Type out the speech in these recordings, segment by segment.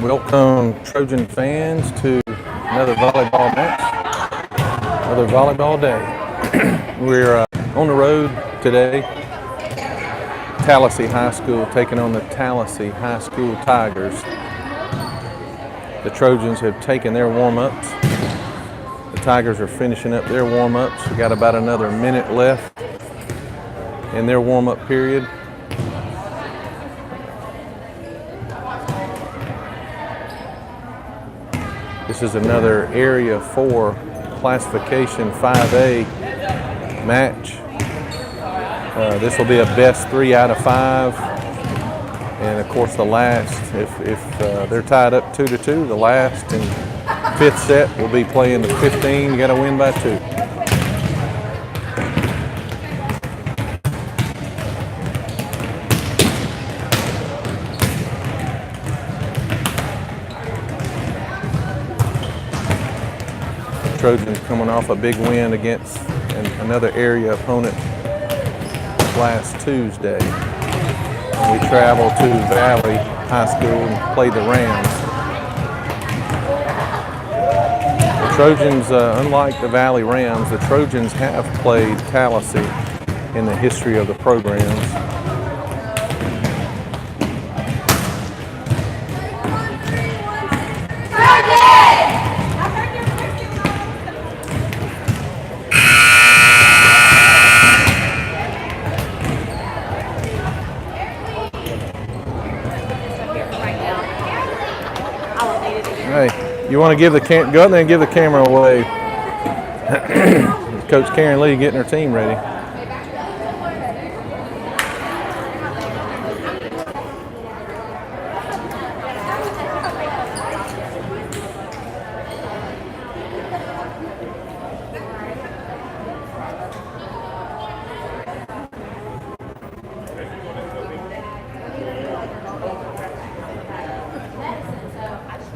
Welcome, Trojan fans, to another volleyball match, another volleyball day. We're on the road today. Tallassee High School taking on the Tallassee High School Tigers. The Trojans have taken their warm-ups. The Tigers are finishing up their warm-ups. We got about another minute left in their warm-up period. This is another Area 4 Classification 5A match. This will be a best 3 out of 5. And of course the last, if they're tied up 2-2, the last and 5th set will be playing the 15. You got to win by 2. Trojans coming off a big win against another area opponent last Tuesday. We travel to Valley High School and play the Rams. The Trojans, unlike the Valley Rams, the Trojans have played Tallassee in the history of the programs. Hey, you want to give the go out there and give the camera away. Coach Karen Lee getting her team ready.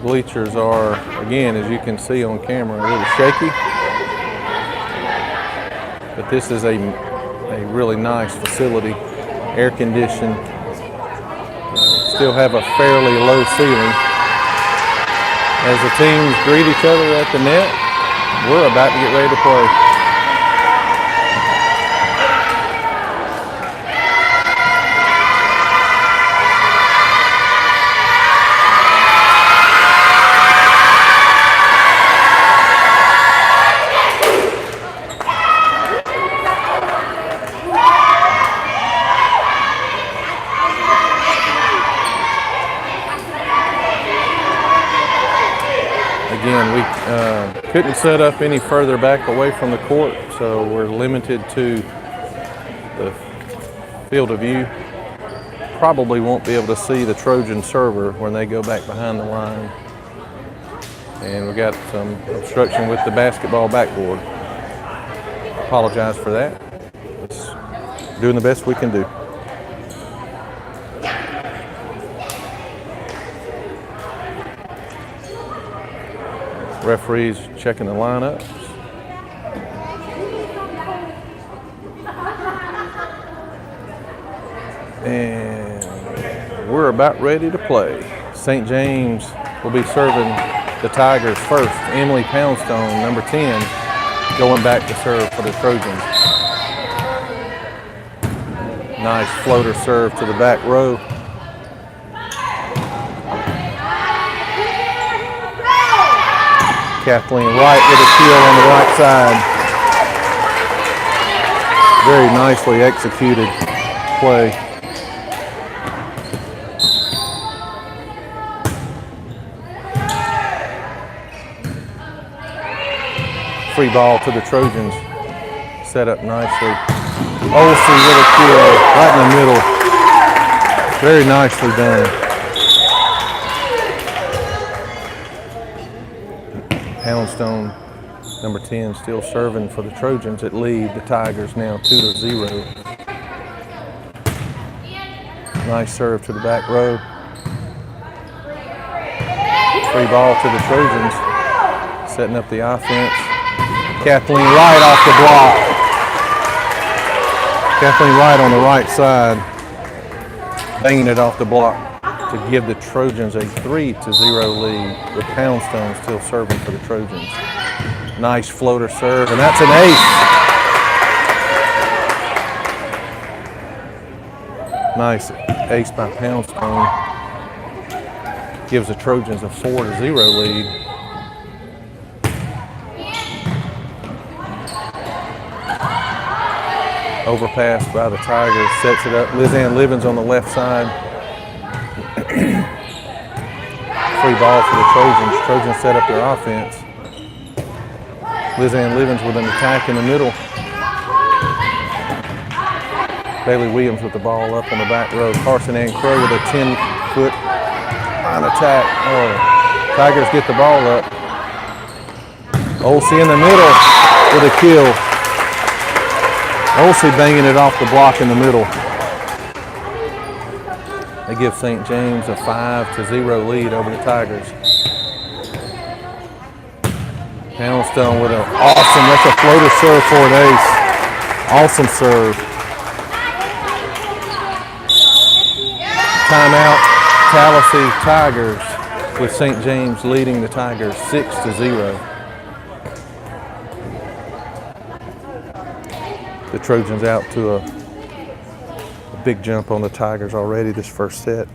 Bleachers are, again, as you can see on camera, a little shaky. But this is a really nice facility, air conditioned. Still have a fairly low ceiling. As the teams greet each other at the net, we're about to get ready to play. Again, we couldn't set up any further back away from the court, so we're limited to the field of view. Probably won't be able to see the Trojan server when they go back behind the line. And we got some obstruction with the basketball backboard. Apologize for that. It's doing the best we can do. Referees checking the lineups. And we're about ready to play. St. James will be serving the Tigers first. Emily Poundstone, number 10, going back to serve for the Trojans. Nice floater serve to the back row. Kathleen Wright with a steal on the right side. Very nicely executed play. Free ball to the Trojans. Set up nicely. Olsen with a kill right in the middle. Very nicely done. Poundstone, number 10, still serving for the Trojans that lead the Tigers now 2-0. Nice serve to the back row. Free ball to the Trojans, setting up the offense. Kathleen Wright off the block. Kathleen Wright on the right side, banging it off the block to give the Trojans a 3-0 lead, with Poundstone still serving for the Trojans. Nice floater serve, and that's an ace. Nice ace by Poundstone. Gives the Trojans a 4-0 lead. Overpass by the Tigers, sets it up. Lizanne Livens on the left side. Free ball for the Trojans. Trojans set up their offense. Lizanne Livens with an attack in the middle. Bailey Williams with the ball up on the back row. Carson Ann Crow with a 10-foot line attack. Oh, Tigers get the ball up. Olsey in the middle with a kill. Olsey banging it off the block in the middle. They give St. James a 5-0 lead over the Tigers. Poundstone with an awesome, that's a floater serve for an ace. Awesome serve. Timeout, Tallassee Tigers, with St. James leading the Tigers 6-0. The Trojans out to a big jump on the Tigers already this first set.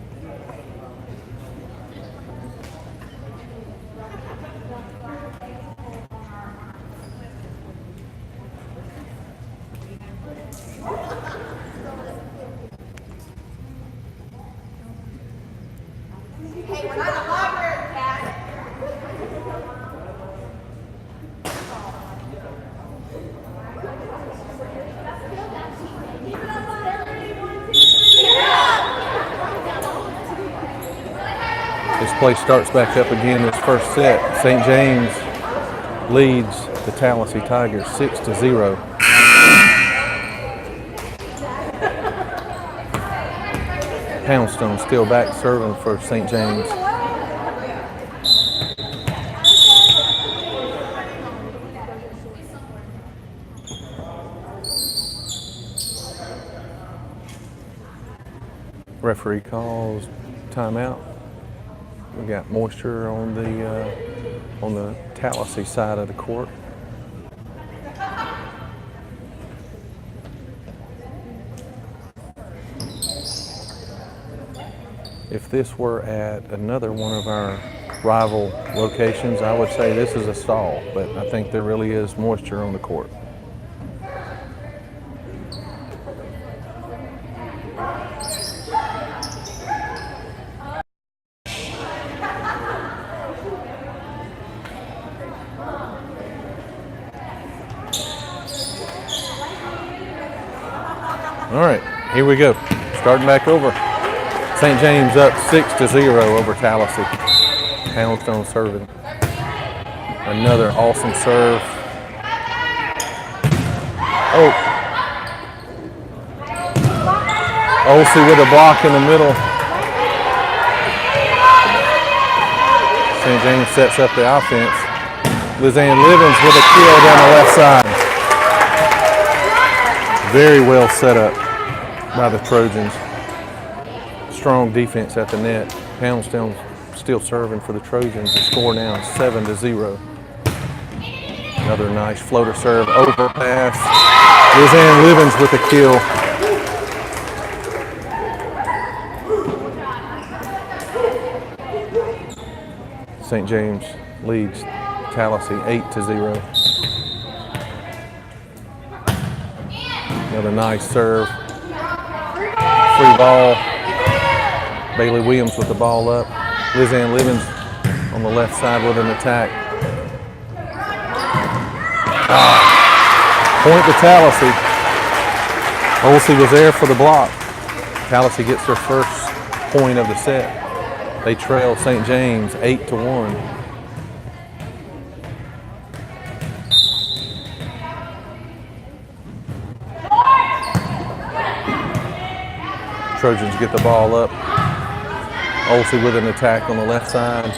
Hey, we're not in the library, Cat. This play starts back up again this first set. St. James leads the Tallassee Tigers 6-0. Poundstone still back serving for St. James. Referee calls timeout. We got moisture on the Tallassee side of the court. If this were at another one of our rival locations, I would say this is a stall, but I think there really is moisture on the court. All right, here we go. Starting back over. St. James up 6-0 over Tallassee. Poundstone serving. Another awesome serve. Oh. Olsey with a block in the middle. St. James sets up the offense. Lizanne Livens with a kill down the left side. Very well set up by the Trojans. Strong defense at the net. Poundstone still serving for the Trojans. The score now is 7-0. Another nice floater serve, overpass. Lizanne Livens with a kill. St. James leads Tallassee 8-0. Another nice serve. Free ball. Bailey Williams with the ball up. Lizanne Livens on the left side with an attack. Point to Tallassee. Olsey was there for the block. Tallassee gets their first point of the set. They trail St. James 8-1. Trojans get the ball up. Olsey with an attack on the left side.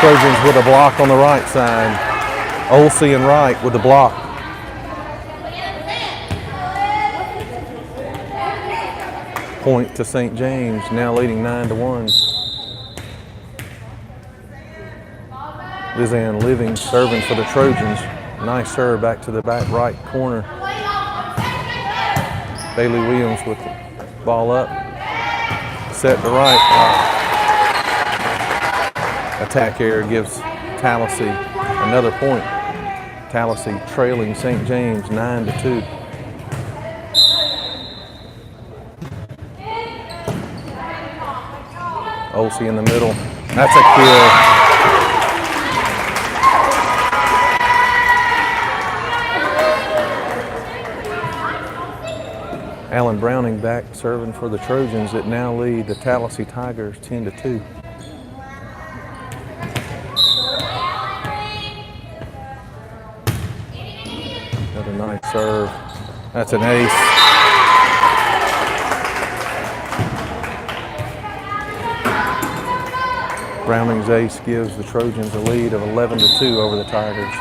Trojans with a block on the right side. Olsey and Wright with the block. Point to St. James, now leading 9-1. Lizanne Living serving for the Trojans. Nice serve back to the back right corner. Bailey Williams with the ball up. Set to right. Attack error gives Tallassee another point. Tallassee trailing St. James 9-2. Olsey in the middle. That's a kill. Alan Browning back serving for the Trojans that now lead the Tallassee Tigers 10-2. Another nice serve. That's an ace. Browning's ace gives the Trojans a lead of 11-2 over the Tigers.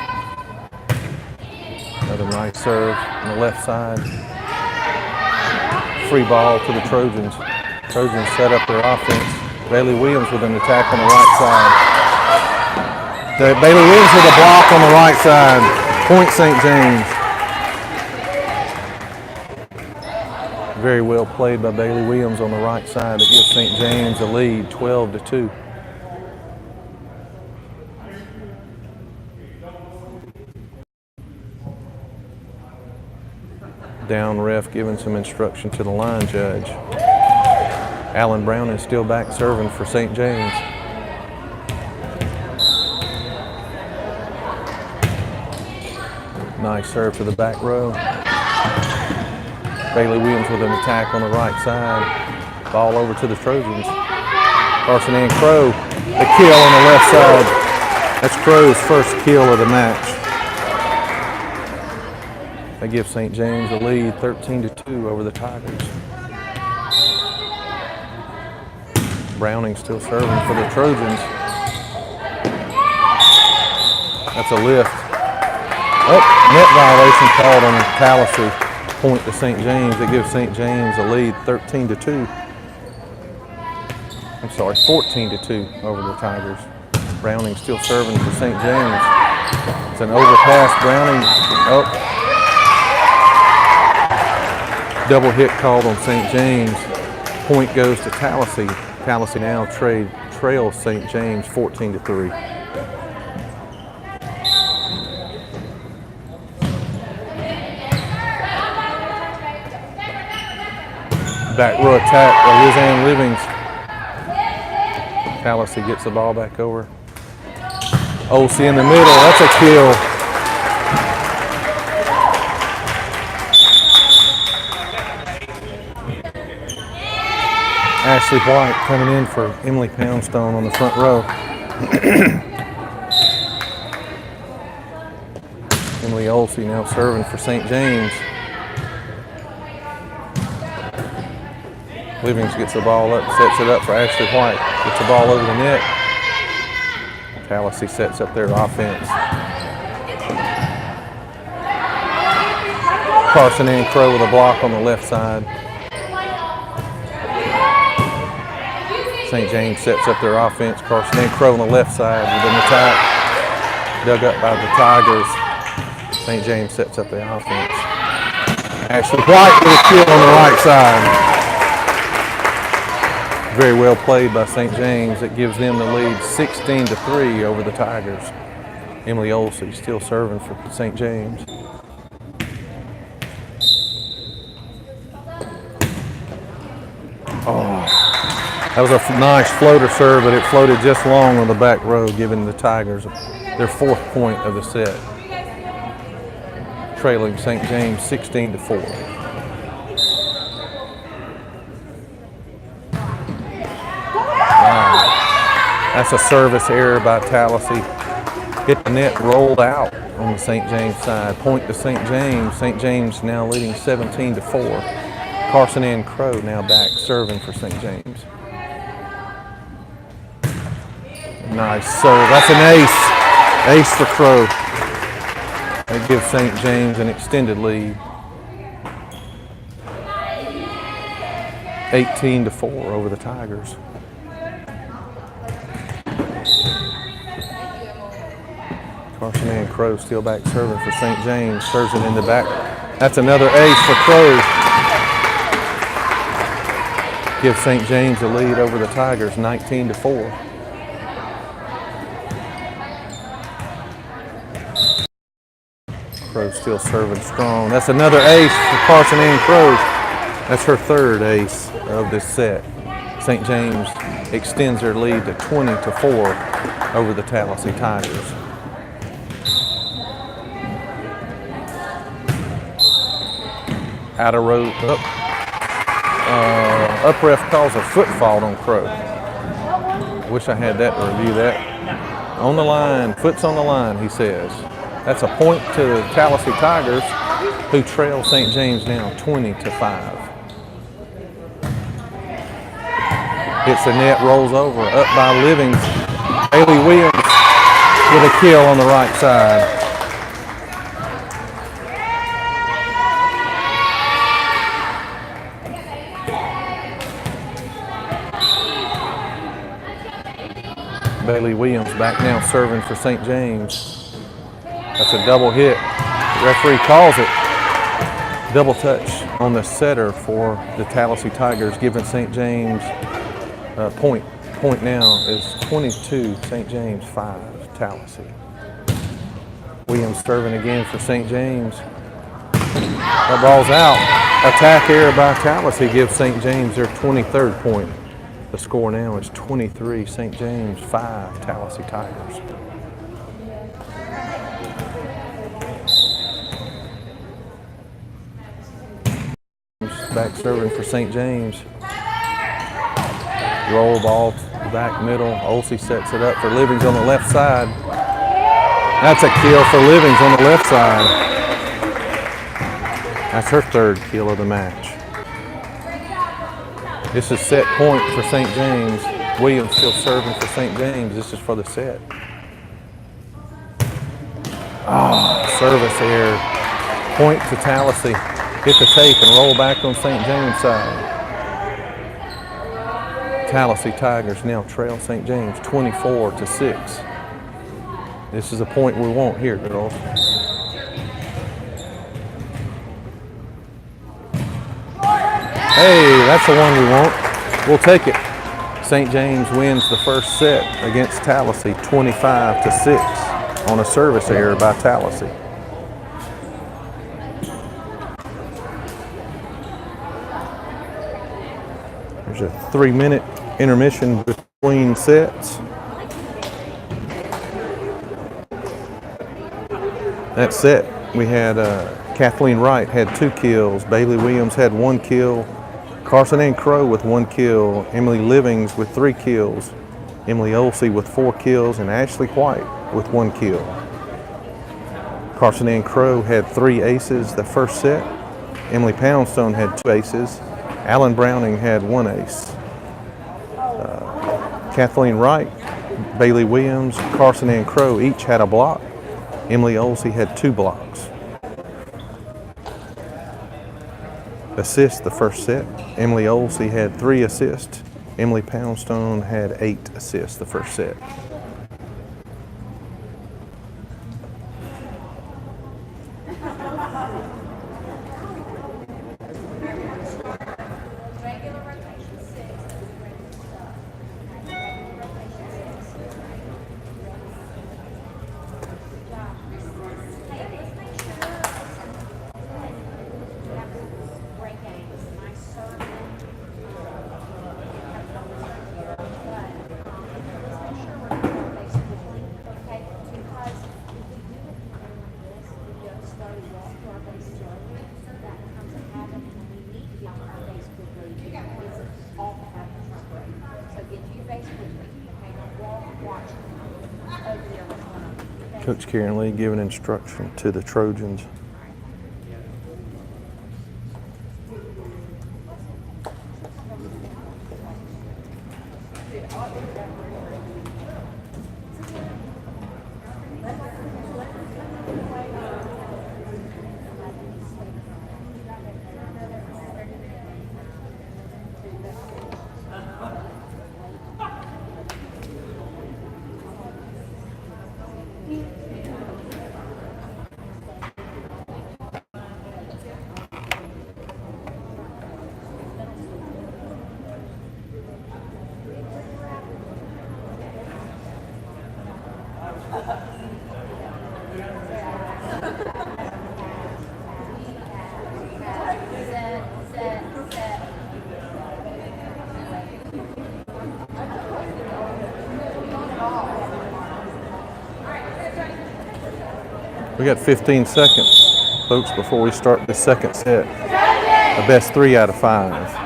Another nice serve on the left side. Free ball to the Trojans. Trojans set up their offense. Bailey Williams with an attack on the right side. Bailey Williams with a block on the right side. Point St. James. Very well played by Bailey Williams on the right side. That gives St. James a lead, 12-2. Down ref giving some instruction to the line judge. Alan Brown is still back serving for St. James. Nice serve to the back row. Bailey Williams with an attack on the right side. Ball over to the Trojans. Carson Ann Crow, the kill on the left side. That's Crow's first kill of the match. They give St. James a lead, 13-2 over the Tigers. Browning still serving for the Trojans. That's a lift. Oh, net violation called on Tallassee. Point to St. James. That gives St. James a lead, 13-2. I'm sorry, 14-2 over the Tigers. Browning still serving for St. James. It's an overpass. Browning. Oh. Double hit called on St. James. Point goes to Tallassee. Tallassee now trails St. James 14-3. Back row attack by Lizanne Livings. Tallassee gets the ball back over. Olsey in the middle. That's a kill. Ashley White coming in for Emily Poundstone on the front row. Emily Olsey now serving for St. James. Livings gets the ball up, sets it up for Ashley White. Gets the ball over the net. Tallassee sets up their offense. Carson Ann Crow with a block on the left side. St. James sets up their offense. Carson Ann Crow on the left side with an attack. Dug up by the Tigers. St. James sets up their offense. Ashley White with a kill on the right side. Very well played by St. James. It gives them the lead 16-3 over the Tigers. Emily Olsey still serving for St. James. Oh. That was a nice floater serve, but it floated just long on the back row, giving the Tigers their fourth point of the set. Trailing St. James 16-4. Wow. That's a service error by Tallassee. Hit the net, rolled out on the St. James side. Point to St. James. St. James now leading 17-4. Carson Ann Crow now back serving for St. James. Nice serve. That's an ace. Ace for Crow. They give St. James an extended lead. 18-4 over the Tigers. Carson Ann Crow still back serving for St. James. Serves it in the back. That's another ace for Crow. Gives St. James a lead over the Tigers, 19-4. Crow still serving strong. That's another ace for Carson Ann Crow. That's her third ace of this set. St. James extends their lead to 20-4 over the Tallassee Tigers. Out of road, up ref calls a foot fault on Crow. Wish I had that to review that. On the line, foot's on the line, he says. That's a point to the Tallassee Tigers, who trail St. James now 20-5. Hits the net, rolls over, up by Livings. Bailey Williams with a kill on the right side. Bailey Williams back now serving for St. James. That's a double hit. The referee calls it. Double touch on the setter for the Tallassee Tigers, giving St. James point. Point now is 22, St. James 5, Tallassee. Williams serving again for St. James. That ball's out. Attack error by Tallassee gives St. James their 23rd point. The score now is 23, St. James 5, Tallassee Tigers. Back serving for St. James. Roll ball back middle. Olsey sets it up for Livings on the left side. That's a kill for Livings on the left side. That's her third kill of the match. This is set point for St. James. Williams still serving for St. James. This is for the set. Service error. Point to Tallassee. Hit the tape and roll back on St. James' side. Tallassee Tigers now trail St. James 24-6. This is a point we want here, girls. Hey, that's the one we want. We'll take it. St. James wins the first set against Tallassee 25-6 on a service error by Tallassee. There's a 3-minute intermission between sets. That set, we had Kathleen Wright had 2 kills. Bailey Williams had 1 kill. Carson Ann Crow with 1 kill. Emily Livings with 3 kills. Emily Olsey with 4 kills. And Ashley White with 1 kill. Carson Ann Crow had 3 aces the first set. Emily Poundstone had 2 aces. Alan Browning had 1 ace. Kathleen Wright, Bailey Williams, Carson Ann Crow each had a block. Emily Olsey had 2 blocks. Assists the first set. Emily Olsey had 3 assists. Emily Poundstone had 8 assists the first set. Coach Karen Lee giving instruction to the Trojans. We got 15 seconds, folks, before we start the second set. The best 3 out of 5.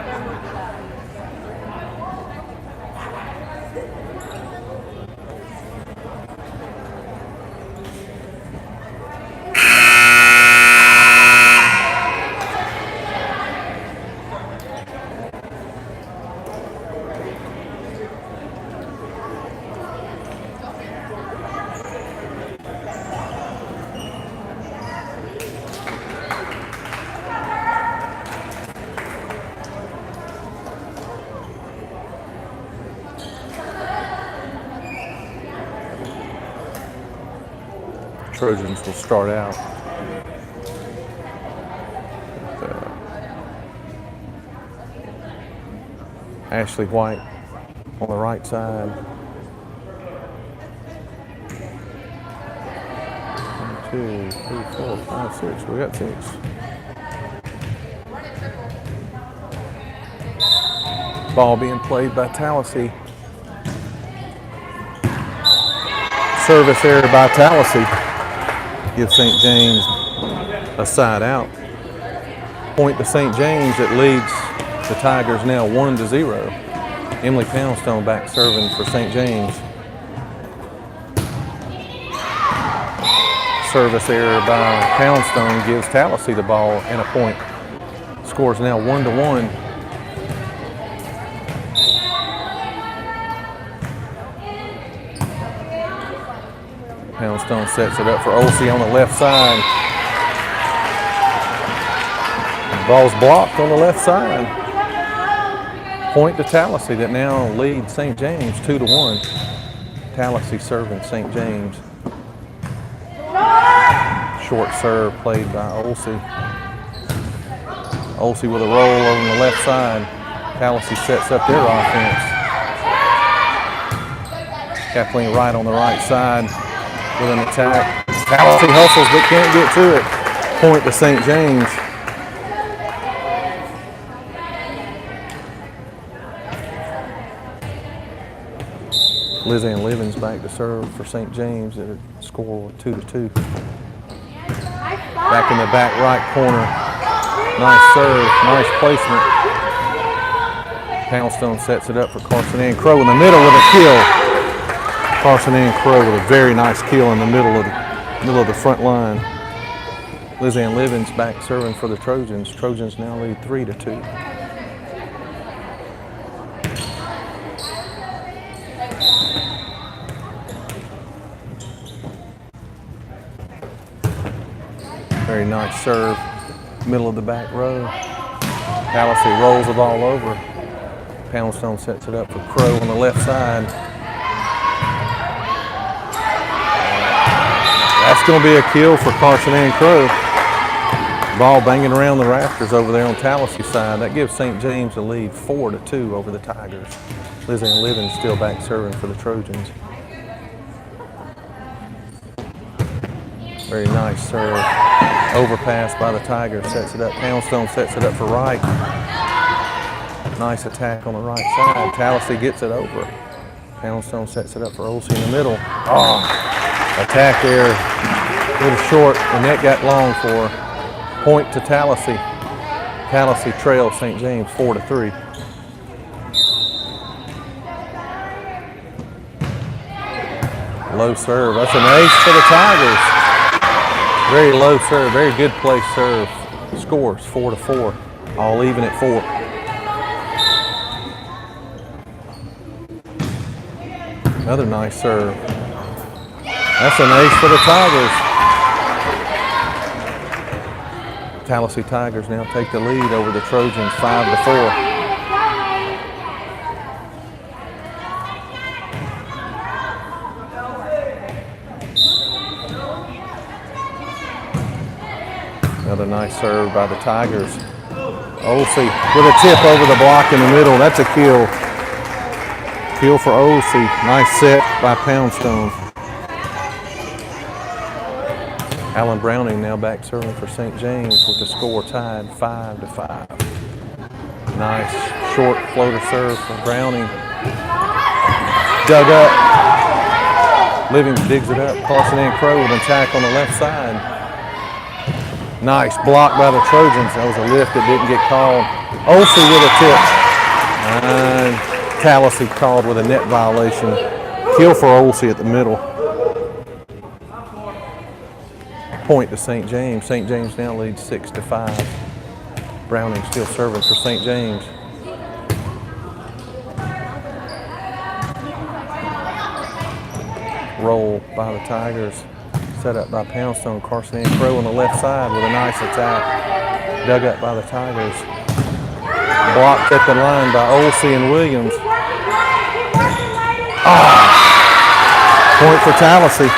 Trojans will start out. Ashley White on the right side. 1, 2, 3, 4, 5, 6. We got 6. Ball being played by Tallassee. Service error by Tallassee. Give St. James a side out. Point to St. James. It leads the Tigers now 1-0. Emily Poundstone back serving for St. James. Service error by Poundstone gives Tallassee the ball and a point. Score is now 1-1. Poundstone sets it up for Olsey on the left side. The ball's blocked on the left side. Point to Tallassee that now leads St. James 2-1. Tallassee serving St. James. Short serve played by Olsey. Olsey with a roll over the left side. Tallassee sets up their offense. Kathleen Wright on the right side with an attack. Tallassee hustles but can't get to it. Point to St. James. Lizanne Livens back to serve for St. James at a score 2-2. Back in the back right corner. Nice serve, nice placement. Poundstone sets it up for Carson Ann Crow in the middle with a kill. Carson Ann Crow with a very nice kill in the middle of the front line. Lizanne Livens back serving for the Trojans. Trojans now lead 3-2. Very nice serve, middle of the back row. Tallassee rolls the ball over. Poundstone sets it up for Crow on the left side. That's going to be a kill for Carson Ann Crow. Ball banging around the rafters over there on Tallassee's side. That gives St. James a lead 4-2 over the Tigers. Lizanne Livens still back serving for the Trojans. Very nice serve. Overpass by the Tigers, sets it up. Poundstone sets it up for Wright. Nice attack on the right side. Tallassee gets it over. Poundstone sets it up for Olsey in the middle. Oh, attack there. A little short. The net got long for her. Point to Tallassee. Tallassee trails St. James 4-3. Low serve. That's an ace for the Tigers. Very low serve, very good place serve. Scores 4-4, all even at 4. Another nice serve. That's an ace for the Tigers. Tallassee Tigers now take the lead over the Trojans 5-4. Another nice serve by the Tigers. Olsey with a tip over the block in the middle. That's a kill. Kill for Olsey. Nice set by Poundstone. Alan Browning now back serving for St. James with the score tied 5-5. Nice short floater serve from Browning. Dug up. Livings digs it up. Carson and Crow with an attack on the left side. Nice block by the Trojans. That was a lift that didn't get called. Olsey with a tip. And Tallassee called with a net violation. Kill for Olsey at the middle. Point to St. James. St. James now leads 6-5. Browning still serving for St. James. Roll by the Tigers. Set up by Poundstone. Carson and Crow on the left side with a nice attack. Dug up by the Tigers. Blocked at the line by Olsey and Williams. Point for Tallassee.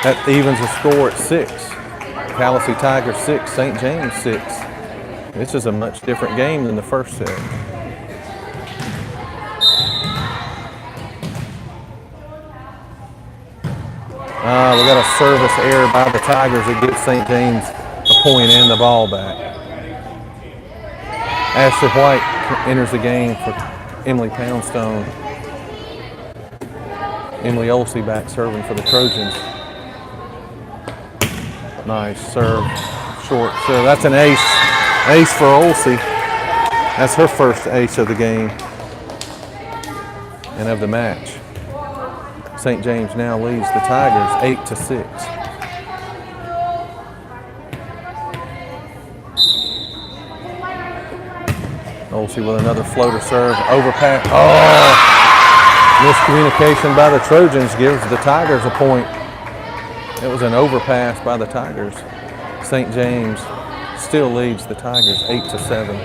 That evens the score at 6. Tallassee Tigers 6, St. James 6. This is a much different game than the first set. We got a service error by the Tigers that gives St. James a point and the ball back. Ashley White enters the game for Emily Poundstone. Emily Olsey back serving for the Trojans. Nice serve, short serve. That's an ace. Ace for Olsey. That's her first ace of the game and of the match. St. James now leads the Tigers 8-6. Olsey with another floater serve, overpass. Miscommunication by the Trojans gives the Tigers a point. It was an overpass by the Tigers. St. James still leads the Tigers 8-7.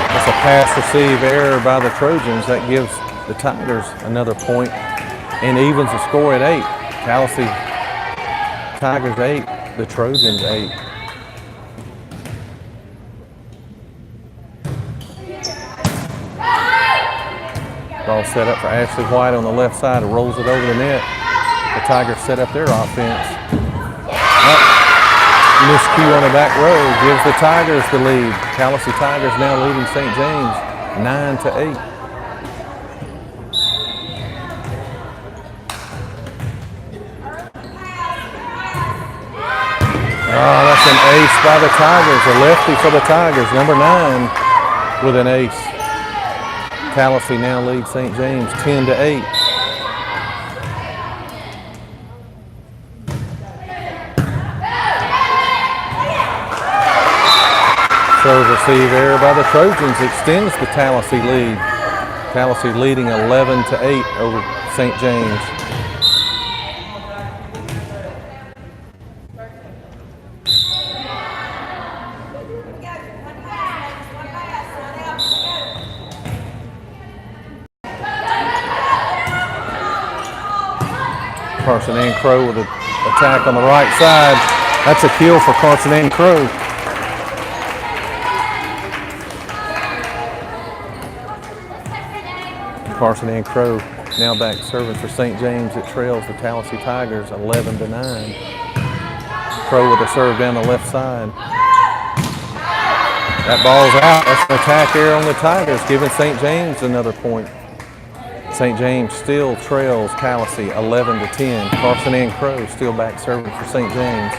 That's a pass-receive error by the Trojans. That gives the Tigers another point and evens the score at 8. Tallassee Tigers 8, the Trojans 8. Ball set up for Ashley White on the left side. It rolls it over the net. The Tigers set up their offense. Miscue on the back row gives the Tigers the lead. Tallassee Tigers now leading St. James 9-8. That's an ace by the Tigers. A lefty for the Tigers, number 9 with an ace. Tallassee now leads St. James 10-8. Serve receive error by the Trojans extends the Tallassee lead. Tallassee leading 11-8 over St. James. Carson and Crow with an attack on the right side. That's a kill for Carson and Crow. Carson and Crow now back serving for St. James. It trails the Tallassee Tigers 11-9. Crow with a serve down the left side. That ball's out. That's an attack error on the Tigers, giving St. James another point. St. James still trails Tallassee 11-10. Carson and Crow still back serving for St. James.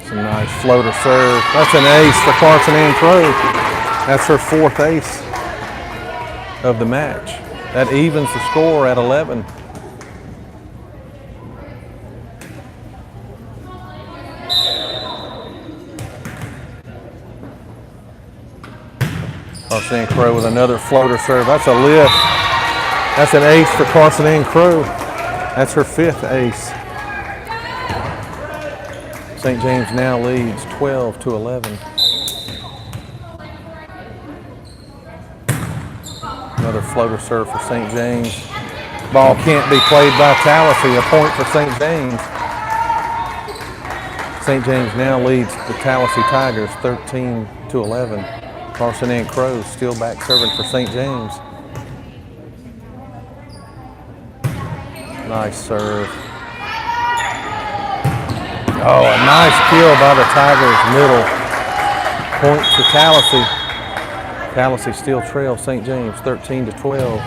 Some nice floater serve. That's an ace for Carson and Crow. That's her 4th ace of the match. That evens the score at 11. Carson and Crow with another floater serve. That's a lift. That's an ace for Carson and Crow. That's her 5th ace. St. James now leads 12-11. Another floater serve for St. James. Ball can't be played by Tallassee. A point for St. James. St. James now leads the Tallassee Tigers 13-11. Carson and Crow still back serving for St. James. Nice serve. Oh, a nice kill by the Tigers middle. Point to Tallassee. Tallassee still trails St. James 13-12.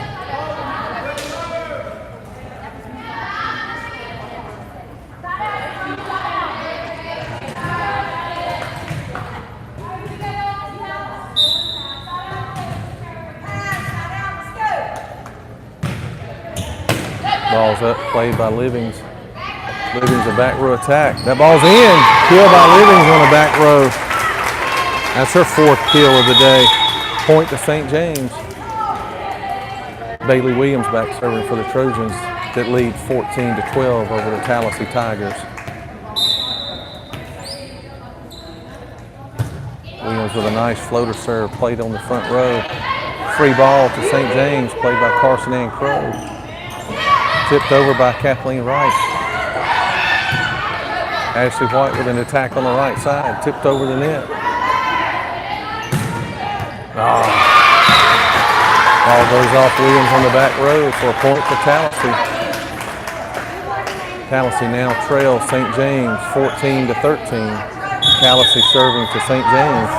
Ball's up, played by Livings. Livings a back row attack. That ball's in. Kill by Livings on a back row. That's her 4th kill of the day. Point to St. James. Bailey Williams back serving for the Trojans that lead 14-12 over the Tallassee Tigers. Williams with a nice floater serve played on the front row. Free ball to St. James played by Carson Ann Crow. Tipped over by Kathleen Wright. Ashley White with an attack on the right side, tipped over the net. Ball goes off Williams on the back row for a point for Tallassee. Tallassee now trails St. James 14-13. Tallassee serving to St. James.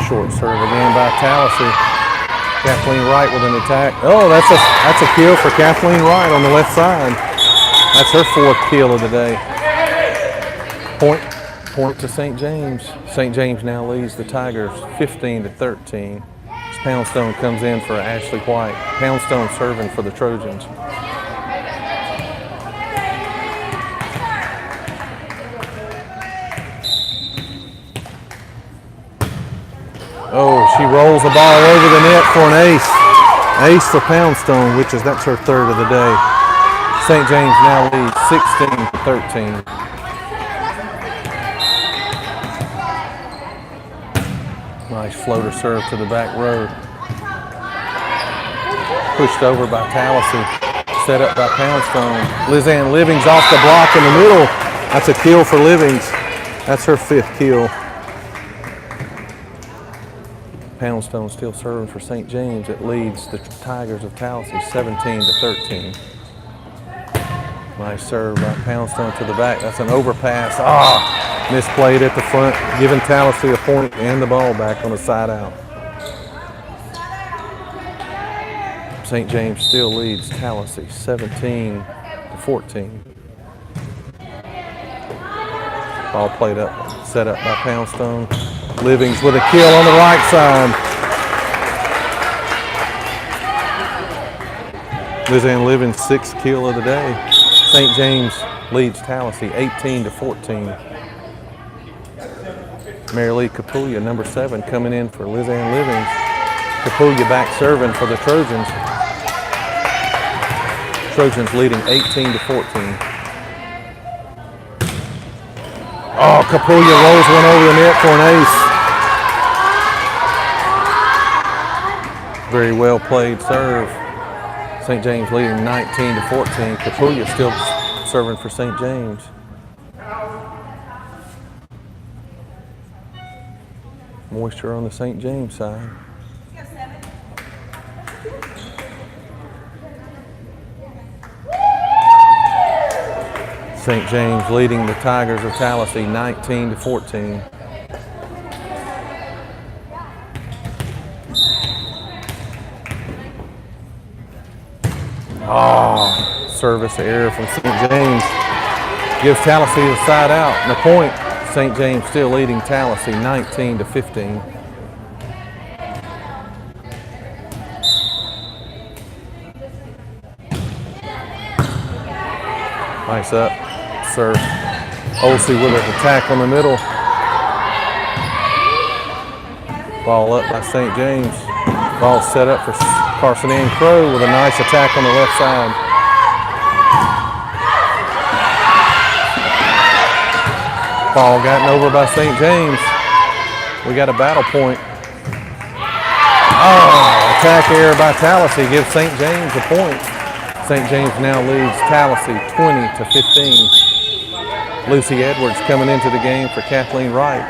Short serve again by Tallassee. Kathleen Wright with an attack. Oh, that's a kill for Kathleen Wright on the left side. That's her 4th kill of the day. Point to St. James. St. James now leads the Tigers 15-13. Poundstone comes in for Ashley White. Poundstone serving for the Trojans. Oh, she rolls the ball over the net for an ace. Ace for Poundstone, that's her 3rd of the day. St. James now leads 16-13. Nice floater serve to the back row. Pushed over by Tallassee. Set up by Poundstone. Lizanne Livings off the block in the middle. That's a kill for Livings. That's her 5th kill. Poundstone still serving for St. James. It leads the Tigers of Tallassee 17-13. Nice serve by Poundstone to the back. That's an overpass. Misplayed at the front, giving Tallassee a point and the ball back on the side out. St. James still leads Tallassee 17-14. Ball played up, set up by Poundstone. Livings with a kill on the right side. Lizanne Livings 6th kill of the day. St. James leads Tallassee 18-14. Mary Lee Capulia, number 7, coming in for Lizanne Livings. Capulia back serving for the Trojans. Trojans leading 18-14. Oh, Capulia rolls one over the net for an ace. Very well played serve. St. James leading 19-14. Capulia still serving for St. James. Moisture on the St. James side. St. James leading the Tigers of Tallassee 19-14. Service error from St. James. Gives Tallassee the side out and a point. St. James still leading Tallassee 19-15. Nice up serve. Olsey with an attack on the middle. Ball up by St. James. Ball set up for Carson Ann Crow with a nice attack on the left side. Ball gotten over by St. James. We got a battle point. Attack error by Tallassee gives St. James a point. St. James now leads Tallassee 20-15. Lucy Edwards coming into the game for Kathleen Wright.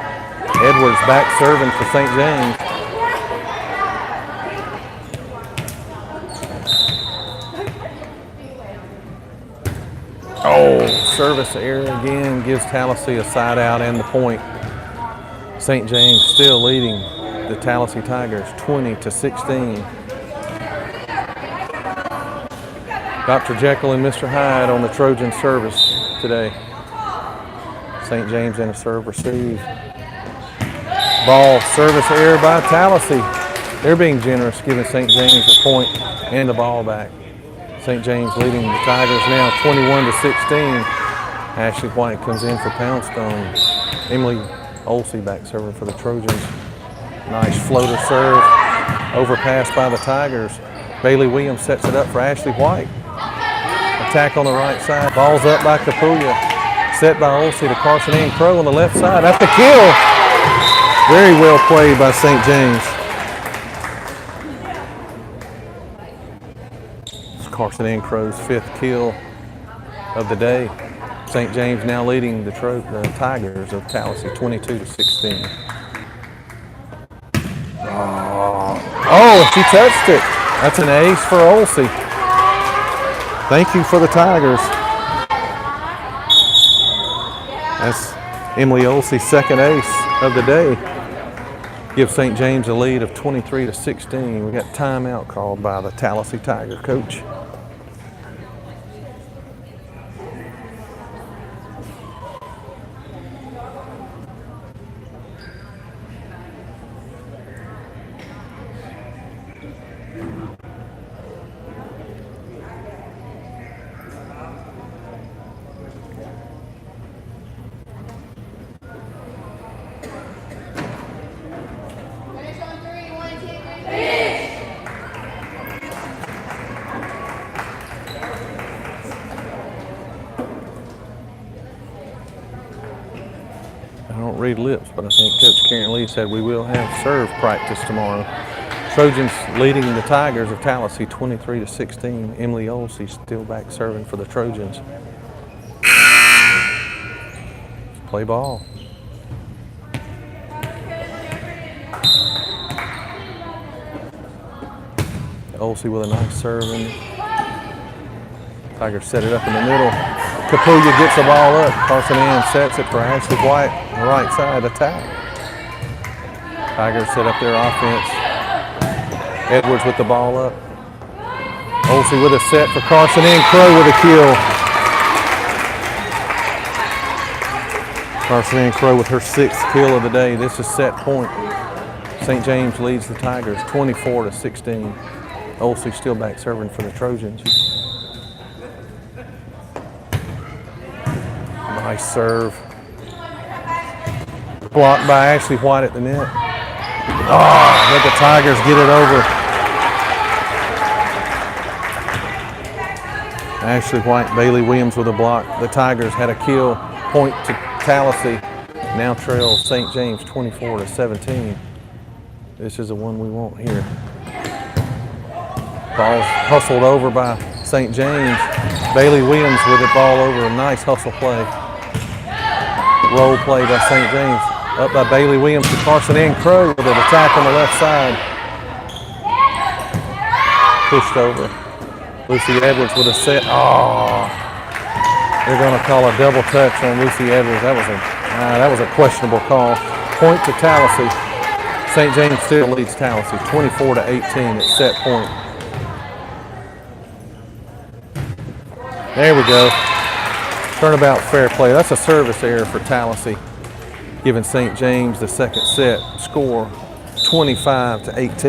Edwards back serving for St. James. Oh, service error again gives Tallassee a side out and the point. St. James still leading the Tallassee Tigers 20-16. Dr. Jekyll and Mr. Hyde on the Trojan service today. St. James in a serve receive. Ball service error by Tallassee. They're being generous, giving St. James a point and the ball back. St. James leading the Tigers now 21-16. Ashley White comes in for Poundstone. Emily Olsey back serving for the Trojans. Nice floater serve. Overpass by the Tigers. Bailey Williams sets it up for Ashley White. Attack on the right side. Ball's up by Capulla. Set by Olsey to Carson Ann Crow on the left side. That's the kill. Very well played by St. James. It's Carson Ann Crow's 5th kill of the day. St. James now leading the Tigers of Tallassee 22-16. Oh, she touched it. That's an ace for Olsey. Thank you for the Tigers. That's Emily Olsey's 2nd ace of the day. Give St. James a lead of 23-16. We got timeout called by the Tallassee Tiger coach. I don't read lips, but I think Coach Karen Lee said we will have serve practice tomorrow. Trojans leading the Tigers of Tallassee 23-16. Emily Olsey still back serving for the Trojans. Play ball. Olsey with a nice serve. Tigers set it up in the middle. Capulla gets the ball up. Carson Ann sets it for Ashley White on the right side attack. Tigers set up their offense. Edwards with the ball up. Olsey with a set for Carson Ann Crow with a kill. Carson Ann Crow with her 6th kill of the day. This is set point. St. James leads the Tigers 24-16. Olsey still back serving for the Trojans. Nice serve. Blocked by Ashley White at the net. Oh, let the Tigers get it over. Ashley White, Bailey Williams with a block. The Tigers had a kill. Point to Tallassee. Now trails St. James 24-17. This is the one we want here. Ball's hustled over by St. James. Bailey Williams with the ball over. A nice hustle play. Roll play by St. James. Up by Bailey Williams to Carson Ann Crow with an attack on the left side. Pushed over. Lucy Edwards with a set. Oh, they're going to call a double touch on Lucy Edwards. That was a questionable call. Point to Tallassee. St. James still leads Tallassee 24-18 at set point. There we go. Turnabout fair play. That's a service error for Tallassee, giving St. James the 2nd set score 25-18.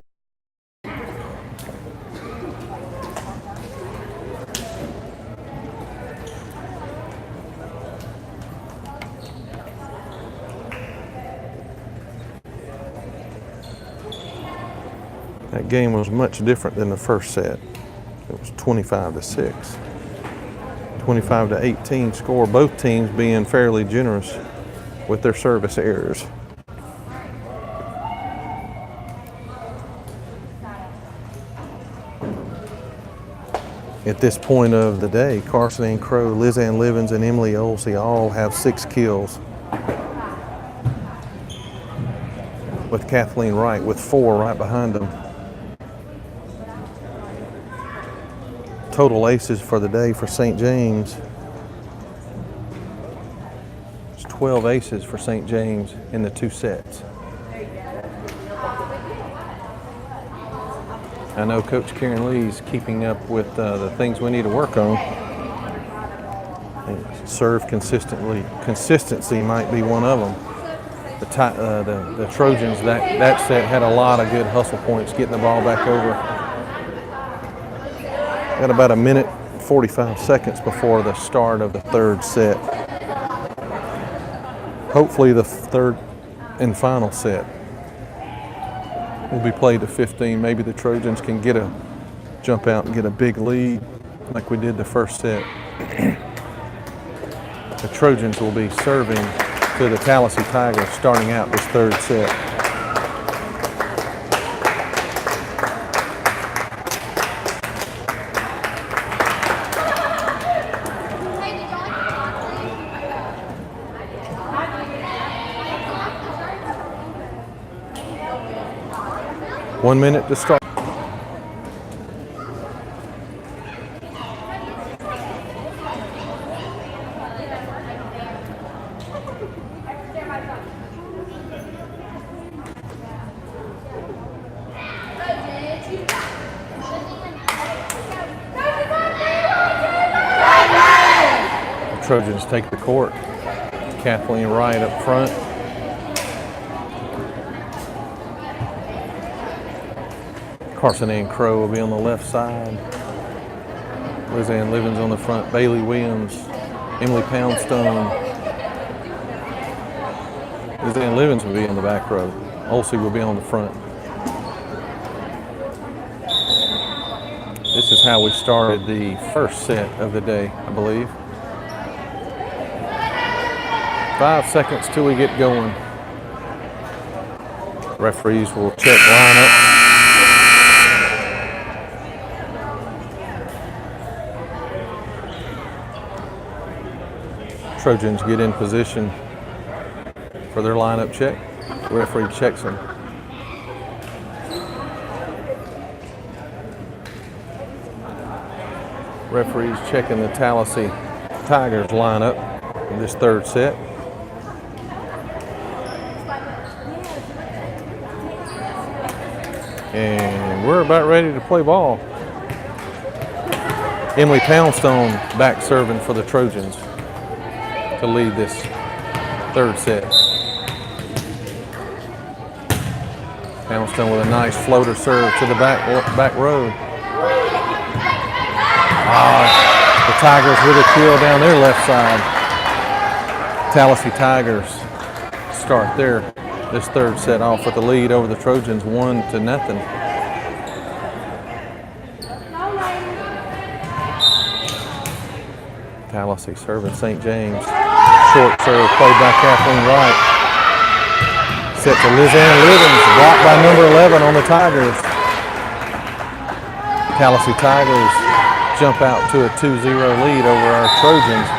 That game was much different than the first set. It was 25-6. 25-18 score, both teams being fairly generous with their service errors. At this point of the day, Carson Ann Crow, Liz Ann Livens, and Emily Olsey all have 6 kills, with Kathleen Wright with 4 right behind them. Total aces for the day for St. James. It's 12 aces for St. James in the 2 sets. I know Coach Karen Lee's keeping up with the things we need to work on. Serve consistency might be one of them. The Trojans that set had a lot of good hustle points getting the ball back over. Got about 1:45 before the start of the 3rd set. Hopefully the 3rd and final set will be played to 15. Maybe the Trojans can jump out and get a big lead like we did the 1st set. The Trojans will be serving to the Tallassee Tigers starting out this 3rd set. One minute to start. The Trojans take the court. Kathleen Wright up front. Carson Ann Crow will be on the left side. Liz Ann Livens on the front. Bailey Williams, Emily Poundstone. Liz Ann Livens will be on the back row. Olsey will be on the front. This is how we started the 1st set of the day, I believe. 5 seconds till we get going. Referees will check lineup. Trojans get in position for their lineup check. The referee checks them. Referees checking the Tallassee Tigers lineup in this 3rd set. And we're about ready to play ball. Emily Poundstone back serving for the Trojans to lead this 3rd set. Poundstone with a nice floater serve to the back row. The Tigers with a kill down their left side. Tallassee Tigers start this 3rd set off with the lead over the Trojans 1-0. Tallassee serving St. James. Short serve played by Kathleen Wright. Set to Liz Ann Livens, blocked by number 11 on the Tigers. Tallassee Tigers jump out to a 2-0 lead over our Trojans.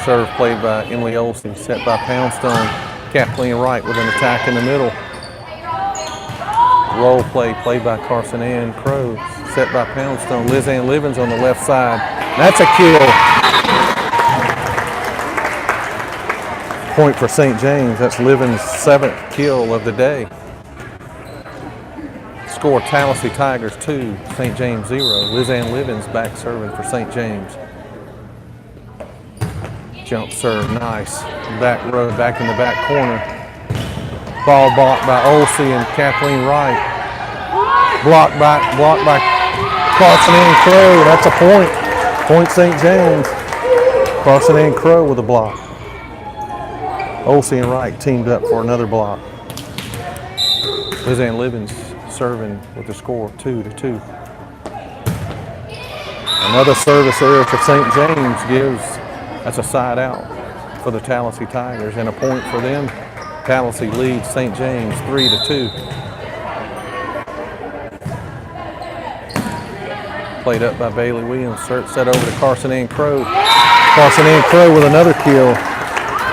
Serve played by Emily Olsen, set by Poundstone. Kathleen Wright with an attack in the middle. Roll play played by Carson Ann Crow, set by Poundstone. Liz Ann Livens on the left side. That's a kill. Point for St. James. That's Livens' 7th kill of the day. Score Tallassee Tigers 2, St. James 0. Liz Ann Livens back serving for St. James. Jump serve, nice. Back row, back in the back corner. Ball blocked by Olsey and Kathleen Wright. Blocked by Carson Ann Crow. That's a point. Point St. James. Carson Ann Crow with a block. Olsey and Wright teamed up for another block. Liz Ann Livens serving with the score 2-2. Another service error for St. James that's a side out for the Tallassee Tigers and a point for them. Tallassee leads St. James 3-2. Played up by Bailey Williams. Set over to Carson Ann Crow. Carson Ann Crow with another kill.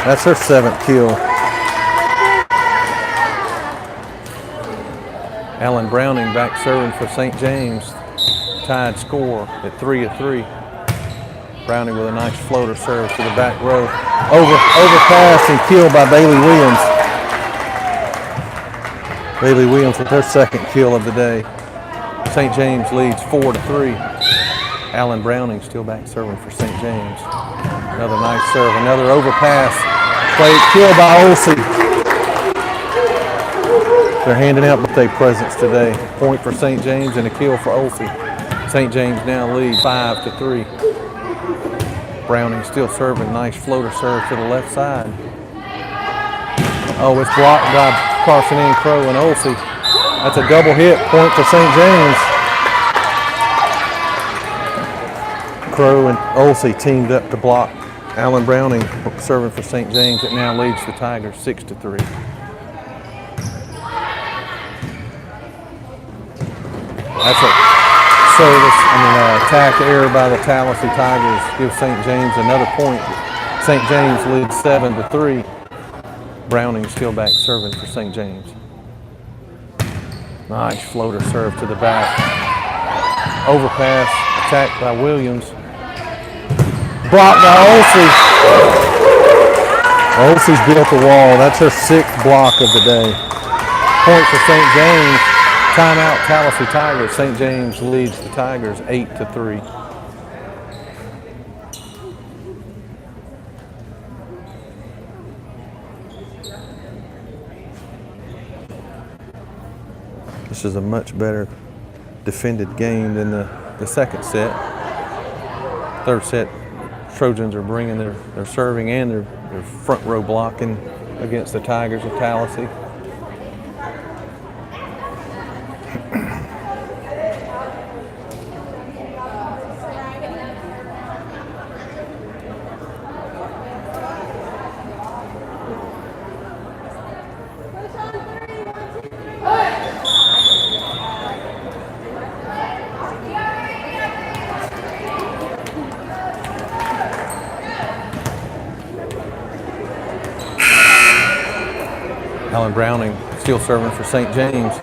That's her 7th kill. Alan Browning back serving for St. James. Tied score at 3-3. Browning with a nice floater serve to the back row. Overpass and kill by Bailey Williams. Bailey Williams with her 2nd kill of the day. St. James leads 4-3. Alan Browning still back serving for St. James. Another nice serve, another overpass. Played kill by Olsey. They're handing out birthday presents today. Point for St. James and a kill for Olsey. St. James now leads 5-3. Browning still serving, nice floater serve to the left side. Oh, it's blocked by Carson Ann Crow and Olsey. That's a double hit, point for St. James. Crow and Olsey teamed up to block Alan Browning serving for St. James. It now leads the Tigers 6-3. That's a attack error by the Tallassee Tigers. Gives St. James another point. St. James leads 7-3. Browning still back serving for St. James. Nice floater serve to the back. Overpass, attacked by Williams. Blocked by Olsey. Olsey's built a wall. That's her 6th block of the day. Point for St. James. Timeout, Tallassee Tigers. St. James leads the Tigers 8-3. This is a much better defended game than the 2nd set. 3rd set, Trojans are bringing their serving and their front row blocking against the Tigers of Tallassee. Alan Browning still serving for St. James.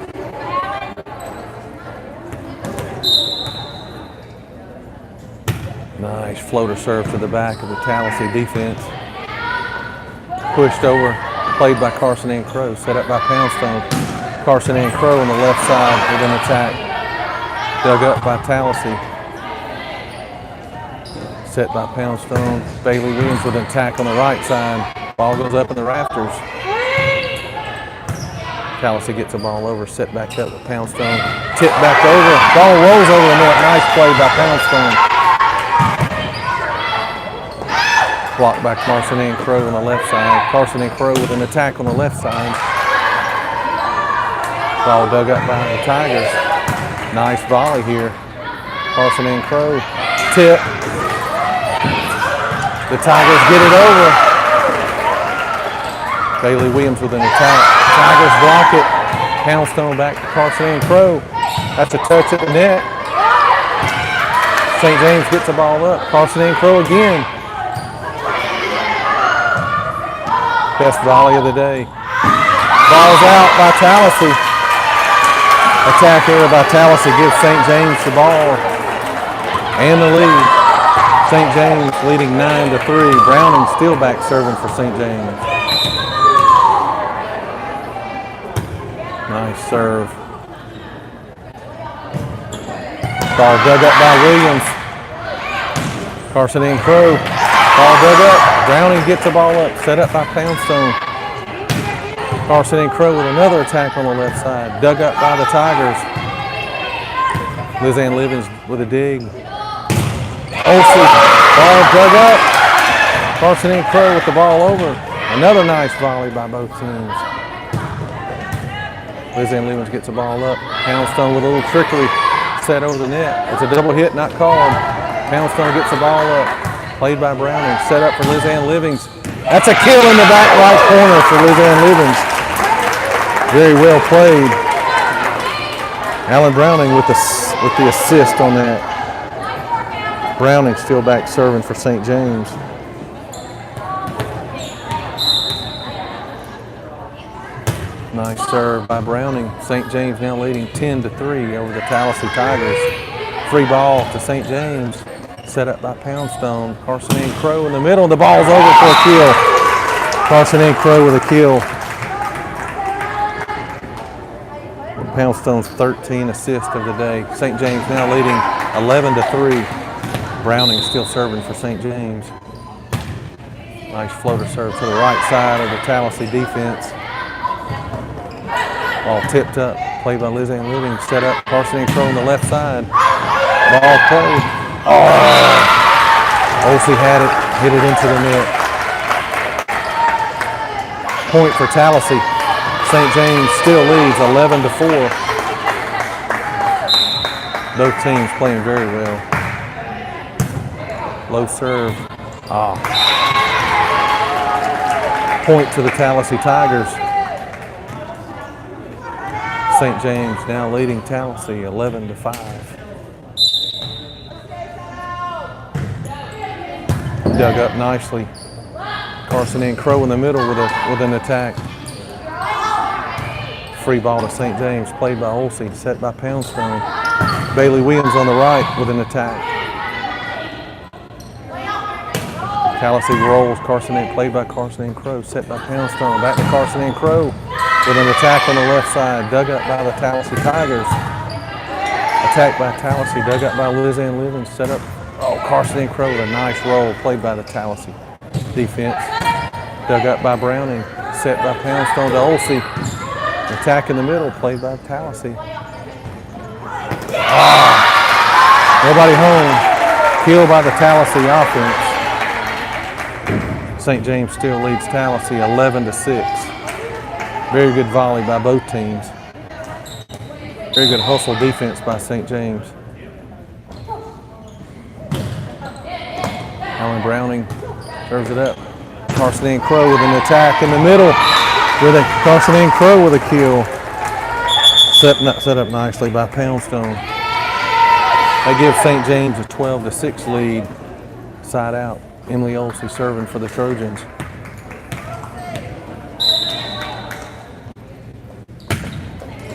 Nice floater serve to the back of the Tallassee defense. Pushed over, played by Carson Ann Crow, set up by Poundstone. Carson Ann Crow on the left side with an attack. Dug up by Tallassee. Set by Poundstone. Bailey Williams with an attack on the right side. Ball goes up in the rafters. Tallassee gets the ball over, set back up with Poundstone. Tip back over, ball rolls over the net. Nice play by Poundstone. Blocked by Carson Ann Crow on the left side. Carson Ann Crow with an attack on the left side. Ball dug up by the Tigers. Nice volley here. Carson Ann Crow. Tip. The Tigers get it over. Bailey Williams with an attack. Tigers block it. Poundstone back to Carson Ann Crow. That's a touch at the net. St. James gets the ball up. Carson Ann Crow again. Best volley of the day. Ball's out by Tallassee. Attack error by Tallassee gives St. James the ball and the lead. St. James leading 9-3. Browning still back serving for St. James. Nice serve. Ball dug up by Williams. Carson Ann Crow. Ball dug up. Browning gets the ball up. Set up by Poundstone. Carson Ann Crow with another attack on the left side. Dug up by the Tigers. Lizanne Livens with a dig. Olsey. Ball dug up. Carson Ann Crow with the ball over. Another nice volley by both teams. Lizanne Livens gets the ball up. Poundstone with a little trickery set over the net. It's a double hit, not called. Poundstone gets the ball up. Played by Browning. Set up for Lizanne Livens. That's a kill in the back right corner for Lizanne Livens. Very well played. Alan Browning with the assist on that. Browning still back serving for St. James. Nice serve by Browning. St. James now leading 10-3 over the Tallassee Tigers. Free ball to St. James. Set up by Poundstone. Carson and Crow in the middle. The ball's over for a kill. Carson and Crow with a kill. Poundstone's 13 assists of the day. St. James now leading 11-3. Browning still serving for St. James. Nice floater serve to the right side of the Tallassee defense. Ball tipped up, played by Liz Ann Living, set up, Carson and Crow on the left side. Ball played. Oh! Olsey had it, hit it into the net. Point for Tallassee. St. James still leads 11-4. Both teams playing very well. Low serve. Point to the Tallassee Tigers. St. James now leading Tallassee 11-5. Dug up nicely. Carson and Crow in the middle with an attack. Free ball to St. James, played by Olsey, set by Poundstone. Bailey Williams on the right with an attack. Tallassee rolls, played by Carson and Crow, set by Poundstone. Back to Carson and Crow with an attack on the left side, dug up by the Tallassee Tigers. Attack by Tallassee, dug up by Liz Ann Living, set up. Carson and Crow with a nice roll, played by the Tallassee defense. Dug up by Browning, set by Poundstone to Olsey. Attack in the middle, played by Tallassee. Nobody home. Kill by the Tallassee offense. St. James still leads Tallassee 11-6. Very good volley by both teams. Very good hustle defense by St. James. Alan Browning serves it up. Carson and Crow with an attack in the middle. Carson and Crow with a kill. Set up nicely by Poundstone. They give St. James a 12-6 lead. Side out. Emily Olsey serving for the Trojans.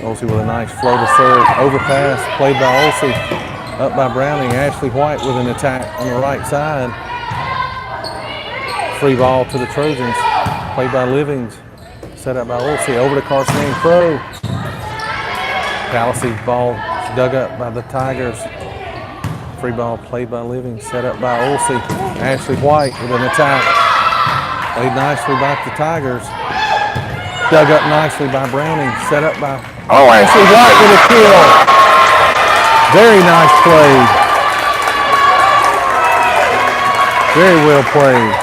Olsey with a nice floater serve. Overpass played by Olsey. Up by Browning. Ashley White with an attack on the right side. Free ball to the Trojans. Played by Livings. Set up by Olsey. Over to Carson and Crow. Tallassee ball dug up by the Tigers. Free ball played by Livings. Set up by Olsey. Ashley White with an attack. Played nicely by the Tigers. Dug up nicely by Browning. Set up by Ashley White with a kill. Very nice play. Very well played.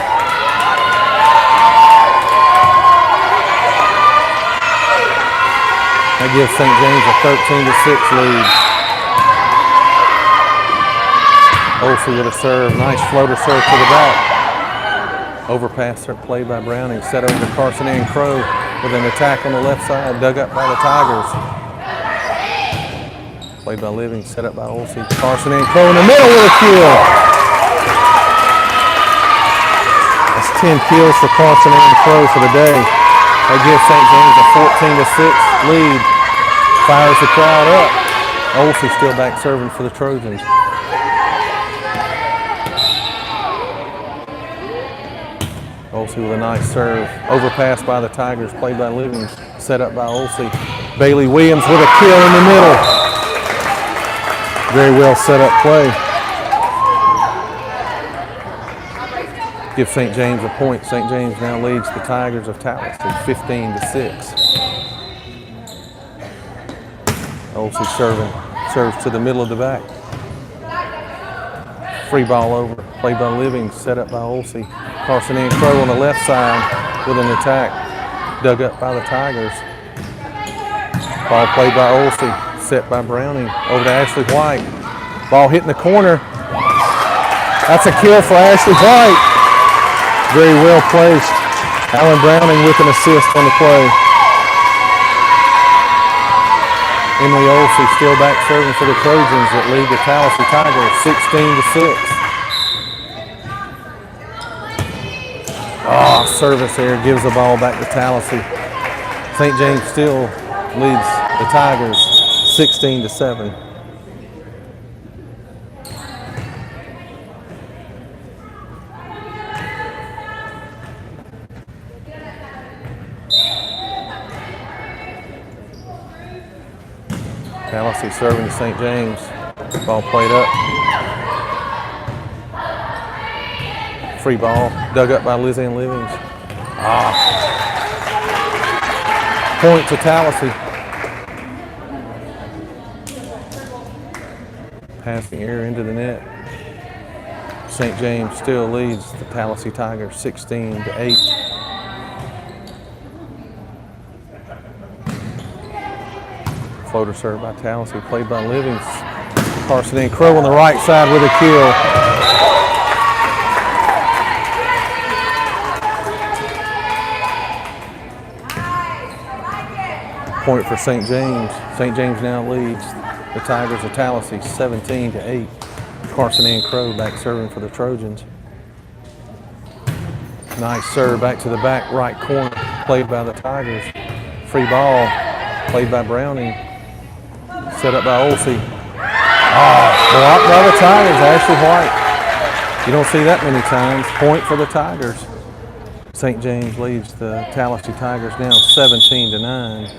That gives St. James a 13-6 lead. Olsey with a serve. Nice floater serve to the back. Overpass serve played by Browning. Set over to Carson and Crow with an attack on the left side. Dug up by the Tigers. Played by Living. Set up by Olsey. Carson and Crow in the middle with a kill. That's 10 kills for Carson and Crow for the day. They give St. James a 14-6 lead. Fires the crowd up. Olsey still back serving for the Trojans. Olsey with a nice serve. Overpass by the Tigers, played by Livings. Set up by Olsey. Bailey Williams with a kill in the middle. Very well set up play. Give St. James a point. St. James now leads the Tigers of Tallassee 15-6. Olsey serves to the middle of the back. Free ball over, played by Living, set up by Olsey. Carson and Crow on the left side with an attack. Dug up by the Tigers. Ball played by Olsey, set by Browning. Over to Ashley White. Ball hitting the corner. That's a kill for Ashley White. Very well placed. Alan Browning with an assist on the play. Emily Olsey still back serving for the Trojans that lead the Tallassee Tigers 16-6. Oh, service error gives the ball back to Tallassee. St. James still leads the Tigers 16-7. Tallassee serving to St. James. Ball played up. Free ball, dug up by Liz Ann Livings. Point to Tallassee. Passing error into the net. St. James still leads the Tallassee Tigers 16-8. Floater serve by Tallassee, played by Livings. Carson and Crow on the right side with a kill. Point for St. James. St. James now leads the Tigers of Tallassee 17-8. Carson and Crow back serving for the Trojans. Nice serve back to the back right corner, played by the Tigers. Free ball, played by Browning. Set up by Olsey. Blocked by the Tigers, Ashley White. You don't see that many times. Point for the Tigers. St. James leads the Tallassee Tigers now 17-9.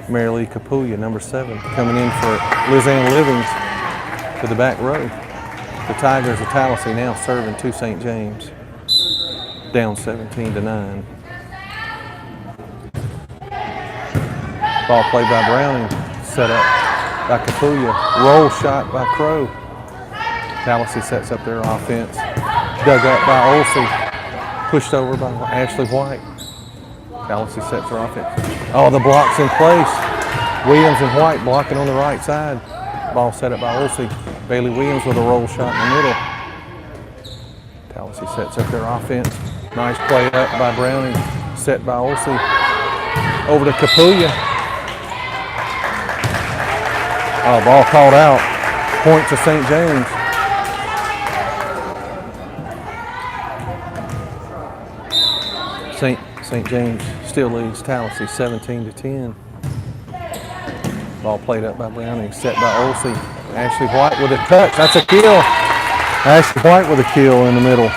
Mary Lee Capulia, number 7, coming in for Liz Ann Livings to the back row. The Tigers of Tallassee now serving to St. James, down 17-9. Ball played by Browning, set up by Capulia. Roll shot by Crow. Tallassee sets up their offense. Dug up by Olsey. Pushed over by Ashley White. Tallassee sets their offense. Oh, the block's in place. Williams and White blocking on the right side. Ball set up by Olsey. Bailey Williams with a roll shot in the middle. Tallassee sets up their offense. Nice play up by Browning. Set by Olsey. Over to Capulia. Oh, ball called out. Point to St. James. St. James still leads Tallassee 17-10. Ball played up by Browning, set by Olsey. Ashley White with a touch. That's a kill. Ashley White with a kill in the middle.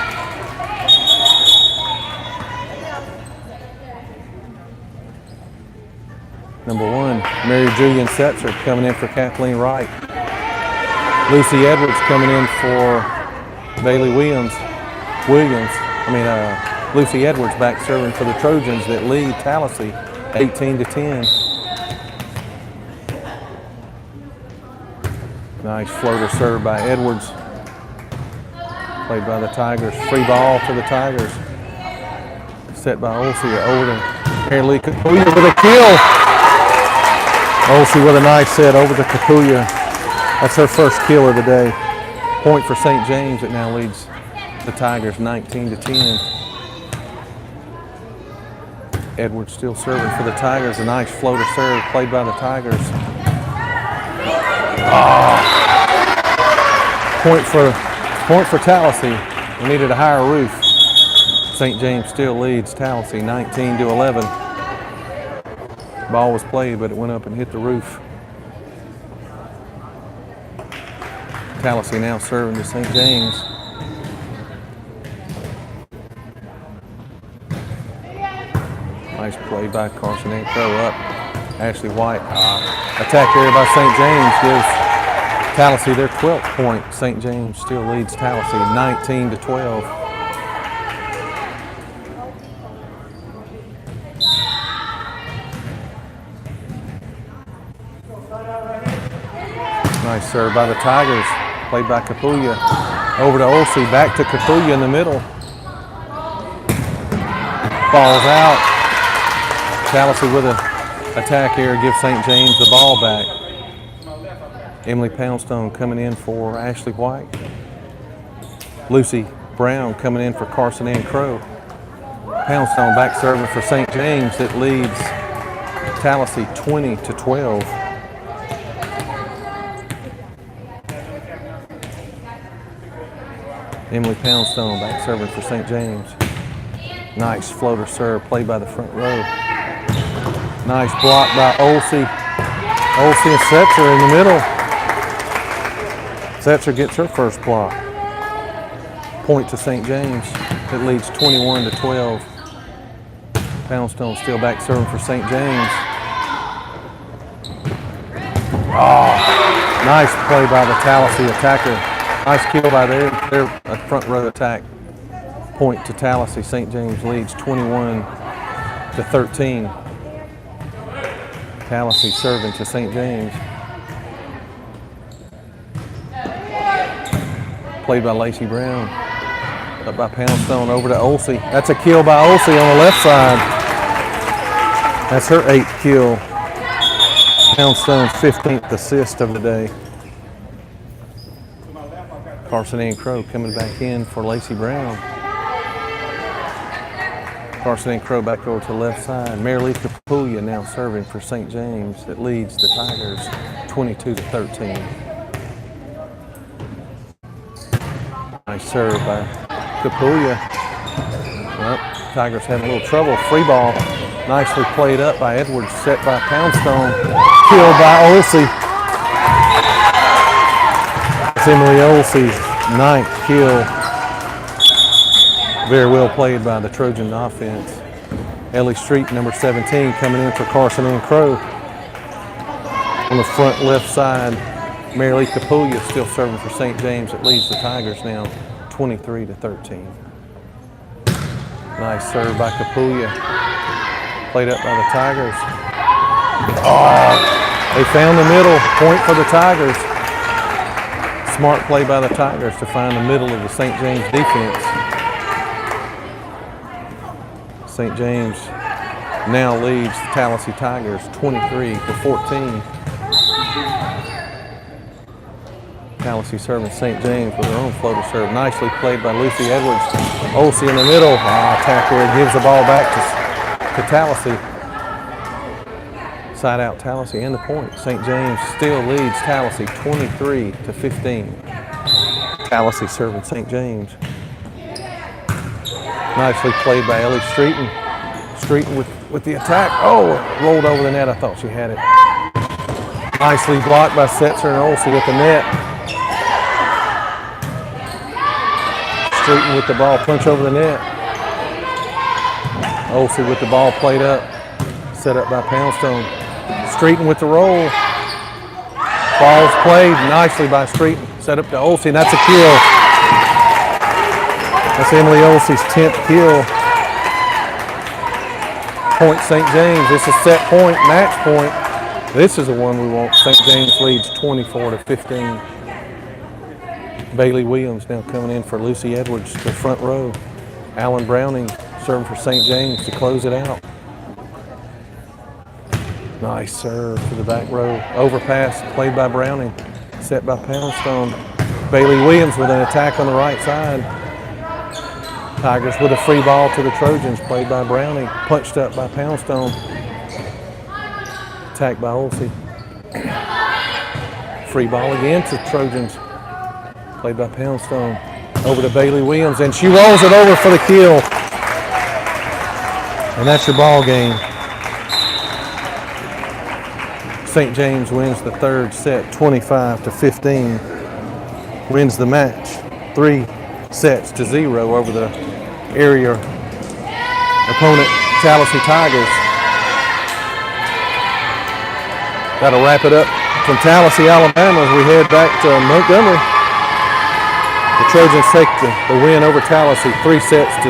Number 1, Mary Julian Setzer coming in for Kathleen Wright. Lucy Edwards coming in for Bailey Williams. Lucy Edwards back serving for the Trojans that lead Tallassee 18-10. Nice floater serve by Edwards. Played by the Tigers. Free ball to the Tigers. Set by Olsey over to Mary Lee Capulia with a kill. Olsey with a nice set over to Capulia. That's her first kill of the day. Point for St. James that now leads the Tigers 19-10. Edwards still serving for the Tigers. A nice floater serve played by the Tigers. Point for Tallassee. We needed a higher roof. St. James still leads Tallassee 19-11. Ball was played, but it went up and hit the roof. Tallassee now serving to St. James. Nice play by Carson and Crow up. Ashley White. Attack area by St. James gives Tallassee their 12th point. St. James still leads Tallassee 19-12. Nice serve by the Tigers. Played by Capulia. Over to Olsey. Back to Capulia in the middle. Ball's out. Tallassee with an attack here gives St. James the ball back. Emily Poundstone coming in for Ashley White. Lucy Brown coming in for Carson Ann Crow. Poundstone back serving for St. James that leads Tallassee 20-12. Emily Poundstone back serving for St. James. Nice floater serve played by the front row. Nice block by Olsey. Olsey and Setzer in the middle. Setzer gets her first block. Point to St. James. It leads 21-12. Poundstone still back serving for St. James. Oh, nice play by the Tallassee attacker. Nice kill by their front row attack. Point to Tallassee. St. James leads 21-13. Tallassee serving to St. James. Played by Lacey Brown. Up by Poundstone over to Olsey. That's a kill by Olsey on the left side. That's her 8th kill. Poundstone's 15th assist of the day. Carson Ann Crow coming back in for Lacey Brown. Carson Ann Crow back over to the left side. Marilee Kapulia now serving for St. James. It leads the Tigers 22-13. Nice serve by Kapulia. Well, Tigers having a little trouble. Free ball. Nicely played up by Edwards. Set by Poundstone. Killed by Olsey. It's Emily Olsey's 9th kill. Very well played by the Trojan offense. Ellie Street, number 17, coming in for Carson Ann Crow. On the front left side, Marilee Kapulia still serving for St. James. It leads the Tigers now 23-13. Nice serve by Kapulia. Played up by the Tigers. Oh, they found the middle. Point for the Tigers. Smart play by the Tigers to find the middle of the St. James defense. St. James now leads the Tallassee Tigers 23-14. Tallassee serving St. James with her own floater serve. Nicely played by Lucy Edwards. Olsey in the middle. Attacker gives the ball back to Tallassee. Side out Tallassee and the point. St. James still leads Tallassee 23-15. Tallassee serving St. James. Nicely played by Ellie Streeton. Streeton with the attack. Oh, rolled over the net. I thought she had it. Nicely blocked by Setzer and Olsey with the net. Streeton with the ball, punch over the net. Olsey with the ball played up. Set up by Poundstone. Streeton with the roll. Ball's played nicely by Streeton. Set up to Olsey, and that's a kill. That's Emily Olsey's 10th kill. Point St. James. This is set point, match point. This is the one we want. St. James leads 24-15. Bailey Williams now coming in for Lucy Edwards to the front row. Alan Browning serving for St. James to close it out. Nice serve to the back row. Overpass played by Browning. Set by Poundstone. Bailey Williams with an attack on the right side. Tigers with a free ball to the Trojans, played by Browning. Punched up by Poundstone. Attacked by Olsey. Free ball again to Trojans. Played by Poundstone. Over to Bailey Williams, and she rolls it over for the kill. And that's your ball game. St. James wins the third set, 25-15. Wins the match, 3-0 over the area opponent, Tallassee Tigers. That'll wrap it up from Tallassee, Alabama, as we head back to Montgomery. The Trojans take the win over Tallassee, 3-0.